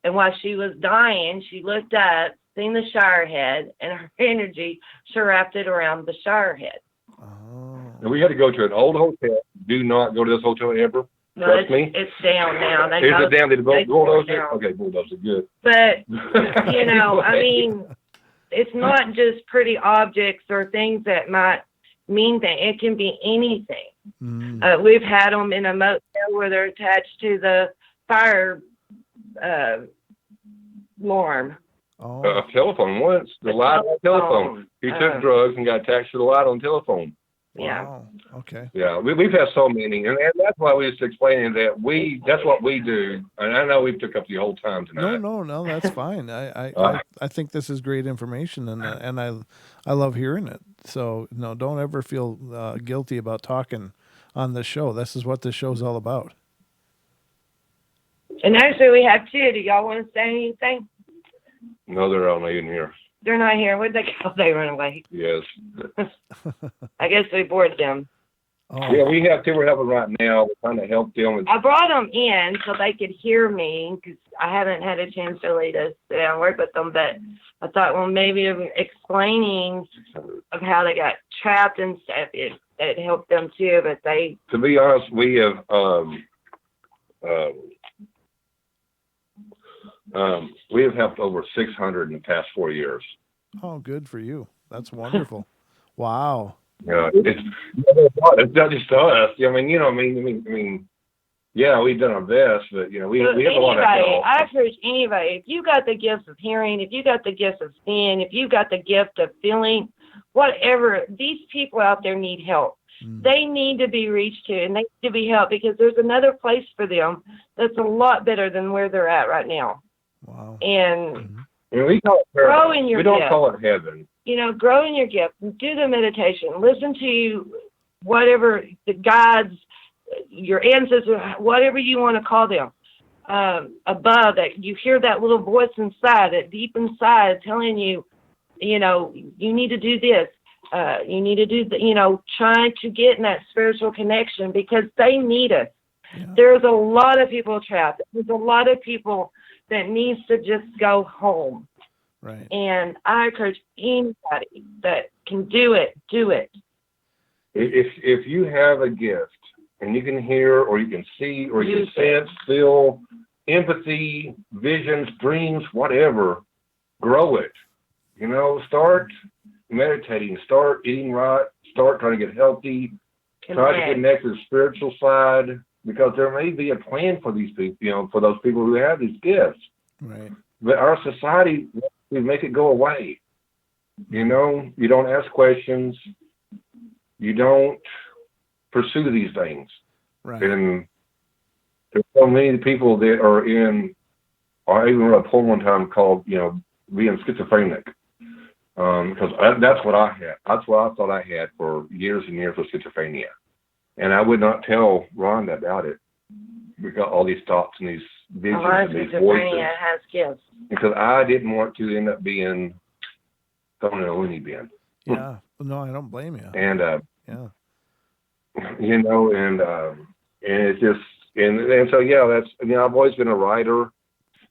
and while she was dying, she looked up, seen the shower head, and her energy surrounded around the shower head. Oh. And we had to go to an old hotel. Do not go to this hotel ever. No, Trust me. it's down now. Is it down? Did they it bulldoze it? down. Okay, bulldoze it. Good. But, you know, I Anyway. mean, it's not just pretty objects or things that might mean that it can be anything. We've had them in a motel where they're attached to the fire alarm. A telephone once. The light on the telephone. He took drugs and got attached to the light on the telephone. Yeah. Wow. Okay. Yeah, we've had so many, and that's why we was explaining that that's what we do. And I know we took up the whole time tonight. No, that's fine. I think this is great information, and I love hearing it. So no, don't ever feel guilty about talking on the show. This is what this show's all about. And actually, we have two. Do y'all want to say anything? No, they're all not in here. They're not here. Where'd they go? They run away. Yes. I guess we bored them. Oh. Yeah, we have two we're helping right now. We're trying to help them. I brought them in so they could hear me because I haven't had a chance really to sit down and work with them. But I thought, well, maybe explaining of how they got trapped and stuff, it helped them too. But they. To be honest, we have helped over 600 in the past 4 years. Oh, good for you. That's wonderful. Wow. Yeah, it's not just us. I mean, yeah, we've done our best, but we have a lot of help. I encourage anybody, if you got the gift of hearing, if you got the gift of seeing, if you got the gift of feeling, whatever, these people out there need help. They need to be reached to, and they need to be helped because there's another place for them that's a lot better than where they're at right now. Wow. And we call it grow in your We don't gift. call it heaven. Grow in your gift. Do the meditation. Listen to whatever the guides, your ancestors, whatever you want to call them, above that. You hear that little voice inside, that deep inside telling you, you need to do this. You need to do trying to get in that spiritual connection because they need us. Yeah. There's a lot of people trapped. There's a lot of people that needs to just go home. Right. And I encourage anybody that can do it, do it. If you have a gift and you can hear or you can see or you can sense, feel, empathy, visions, dreams, whatever, grow it. Start meditating, start eating right, start trying to get healthy, try to connect to the spiritual side, because there may be a plan for these people, for those people who have these gifts. Right. But our society, we make it go away. You don't ask questions. You don't pursue these things. Right. And there's so many people that are I even read a poem one time called, being schizophrenic. Because that's what I had. That's what I thought I had for years and years, was schizophrenia. And I would not tell Rhonda about it. We got all these thoughts and these visions and these voices. Schizophrenia has gifts. Because I didn't want to end up being thrown in a loony bin. Yeah. No, I don't blame you. And yeah. And it's just and so that's I've always been a writer,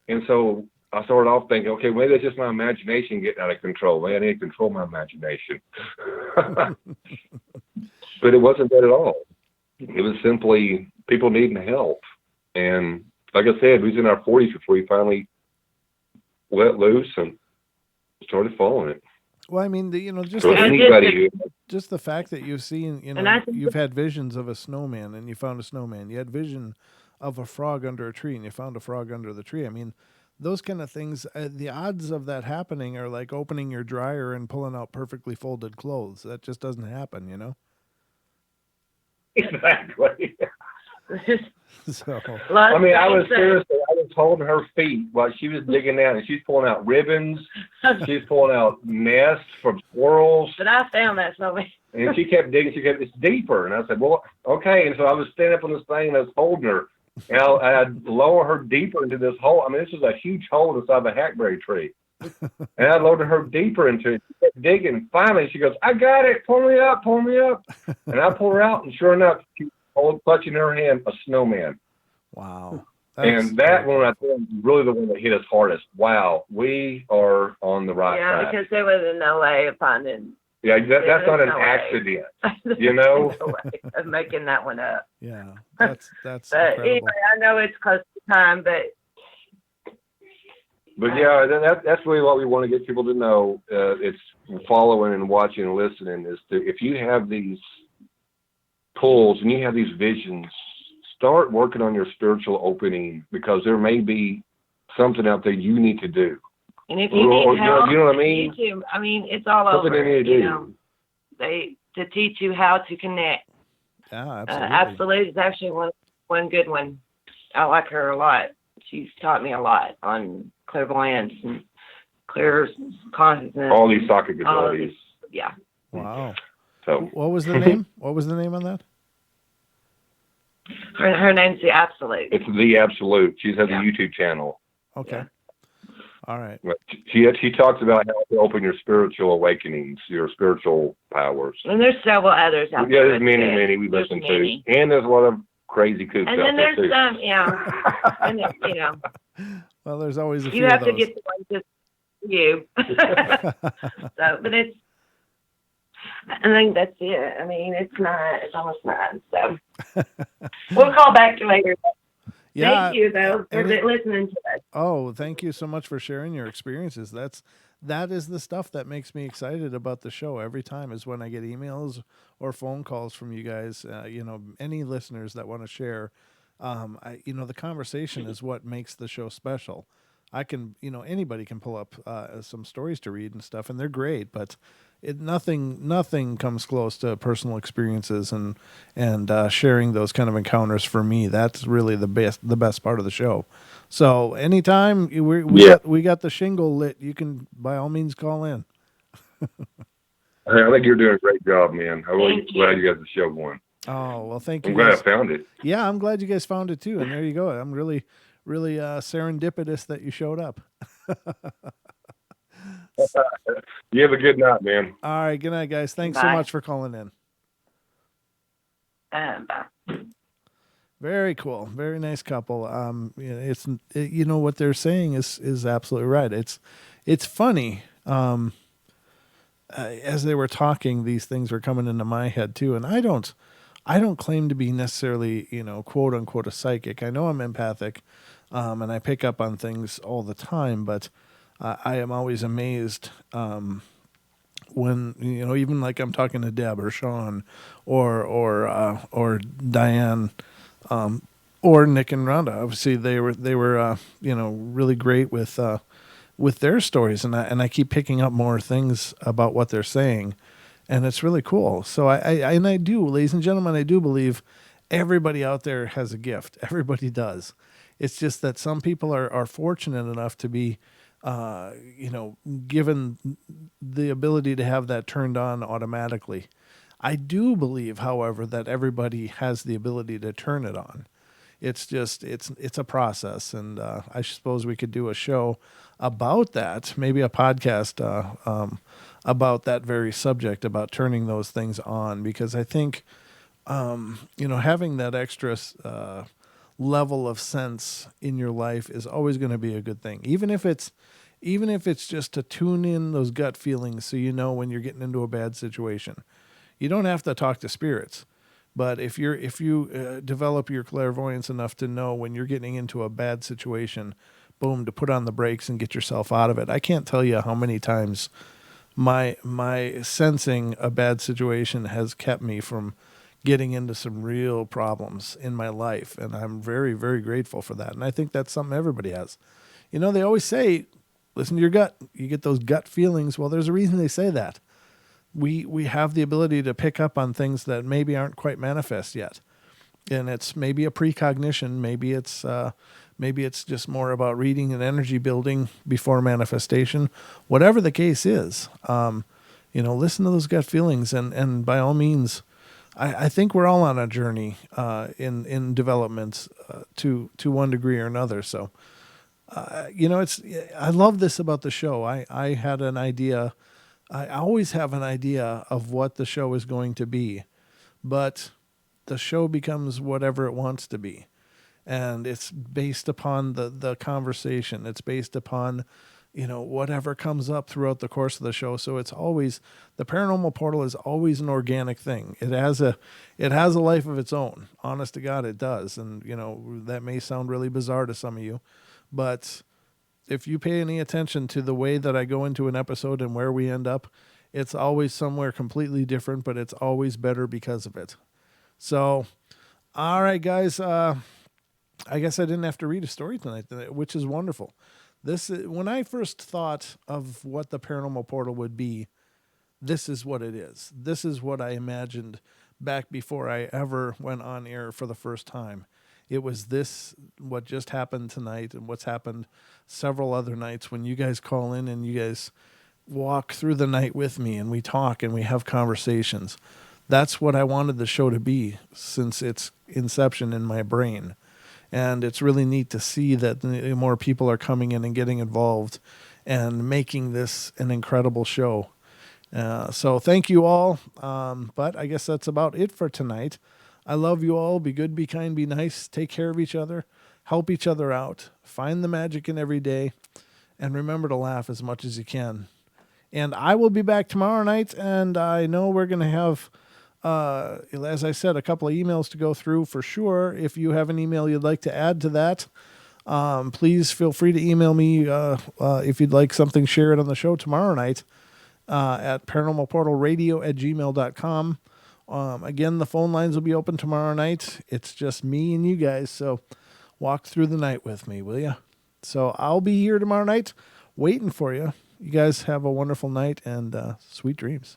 and so I started off thinking, okay, maybe it's just my imagination getting out of control. Maybe I need to control my imagination. But it wasn't that at all. It was simply people needing help. And like I said, we was in our 40s before we finally let loose and started following it. Well, I mean, just just the fact that you've seen, you've had visions of a snowman and you found a snowman. You had vision of a frog under a tree and you found a frog under the tree. I mean, those kind of things, the odds of that happening are like opening your dryer and pulling out perfectly folded clothes. That just doesn't happen, Exactly. So, I was holding her feet while she was digging out, and she's pulling out ribbons. She's pulling out nests from squirrels. But I found that snowman. And she kept digging. It's deeper. And I said, well, okay. And so I was standing up on this thing and I was holding her. And I'd lower her deeper into this hole. I mean, this was a huge hole inside the hackberry tree. And I loaded her deeper into it. She kept digging. Finally, she goes, I got it. Pull me up. Pull me up. And I pull her out. And sure enough, she was clutching in her hand a snowman. Wow. And that one, I think, was really the one that hit us hardest. Wow, we are on the right track. Yeah, because there was no way of finding Yeah, that's not There's an no way. accident, you know? No way of making that one up. Yeah, that's But anyway, incredible. I know it's close to time, but But yeah, that's really what we want to get people to know. It's following and watching and listening is to, if you have these pulls and you have these visions, start working on your spiritual opening, because there may be something out there you need to do. and if you need help, you know what I mean? YouTube, I mean, it's all Something over. you need to You do. know, to teach you how to connect. Yeah, absolutely. Absolute is actually one good one. I like her a lot. She's taught me a lot on clairvoyance and clear consciousness. All these psychic all of abilities. these- Yeah. Wow. So What was the name? What was the name on that? Her name's the Absolute. it's the absolute. She's had Yeah. a YouTube channel. Okay. Yeah. All right. But she talks about how to open your spiritual awakenings, your spiritual powers. And there's several others out Yeah, there. there's many we There's listen many. to, and there's a lot of crazy kooks And out then there there's too. some, yeah. And then, you know, Well, there's always a few you have of to those. get the one just for you. So, but it's, I think that's it. I mean, it's almost 9. So we'll call back to later. Yeah. Thank you, though, for any- listening to us. Oh, thank you so much for sharing your experiences. That is the stuff that makes me excited about the show every time, is when I get emails or phone calls from you guys. Any listeners that want to share. The conversation is what makes the show special. I can, anybody can pull up some stories to read and stuff, and they're great, but nothing comes close to personal experiences and sharing those kind of encounters. For me, that's really the best part of the show. So anytime we got the shingle lit, you can by all means call in. I think you're doing a great job, man. I'm really Thank you. glad you got the show going. Oh, well, thank you. I'm glad guys. I found it. Yeah, I'm glad you guys found it too. And there you go. I'm really serendipitous that you showed up. You have a good night, man. All right, good night, guys. Thanks so Bye. much for calling in. Bye. Very cool. Very nice couple. What they're saying is absolutely right. It's funny. As they were talking, these things were coming into my head too. And I don't claim to be necessarily, quote unquote, a psychic. I know I'm empathic, and I pick up on things all the time, but I am always amazed, when, even like I'm talking to Deb or Sean or Diane, or Nick and Rhonda. Obviously they were really great with their stories, and I keep picking up more things about what they're saying, and it's really cool. So I do, ladies and gentlemen, I do believe everybody out there has a gift. Everybody does. It's just that some people are fortunate enough to be, given the ability to have that turned on automatically. I do believe, however, that everybody has the ability to turn it on. It's just it's a process, and I suppose we could do a show about that, maybe a podcast about that very subject, about turning those things on, because I think having that extra level of sense in your life is always going to be a good thing, even if it's just to tune in those gut feelings, so when you're getting into a bad situation. You don't have to talk to spirits. But if you develop your clairvoyance enough to know when you're getting into a bad situation, boom, to put on the brakes and get yourself out of it. I can't tell you how many times my sensing a bad situation has kept me from getting into some real problems in my life, and I'm very, very grateful for that. And I think that's something everybody has. They always say, listen to your gut. You get those gut feelings. Well, there's a reason they say that. We have the ability to pick up on things that maybe aren't quite manifest yet. And it's maybe a precognition. Maybe it's just more about reading and energy building before manifestation. Whatever the case is, listen to those gut feelings, and by all means, I think we're all on a journey in development to one degree or another. So, I love this about the show. I had an idea. I always have an idea of what the show is going to be, but the show becomes whatever it wants to be. And it's based upon the conversation. It's based upon whatever comes up throughout the course of the show. So it's always, the Paranormal Portal is always an organic thing. It has a life of its own. Honest to God, it does. And that may sound really bizarre to some of you, but if you pay any attention to the way that I go into an episode and where we end up, it's always somewhere completely different, but it's always better because of it. So, all right, guys. I guess I didn't have to read a story tonight, which is wonderful. When I first thought of what the Paranormal Portal would be, this is what it is. This is what I imagined back before I ever went on air for the first time. It was what just happened tonight and what's happened several other nights when you guys call in and you guys walk through the night with me and we talk and we have conversations. That's what I wanted the show to be since its inception in my brain. And it's really neat to see that more people are coming in and getting involved and making this an incredible show. So thank you all. But I guess that's about it for tonight. I love you all. Be good, be kind, be nice. Take care of each other. Help each other out. Find the magic in every day. And remember to laugh as much as you can. And I will be back tomorrow night. And I know we're going to have, as I said, a couple of emails to go through for sure. If you have an email you'd like to add to that, please feel free to email me if you'd like something shared on the show tomorrow night at paranormalportalradio@gmail.com. Again, the phone lines will be open tomorrow night. It's just me and you guys, so walk through the night with me, will you? So I'll be here tomorrow night waiting for you. You guys have a wonderful night and sweet dreams.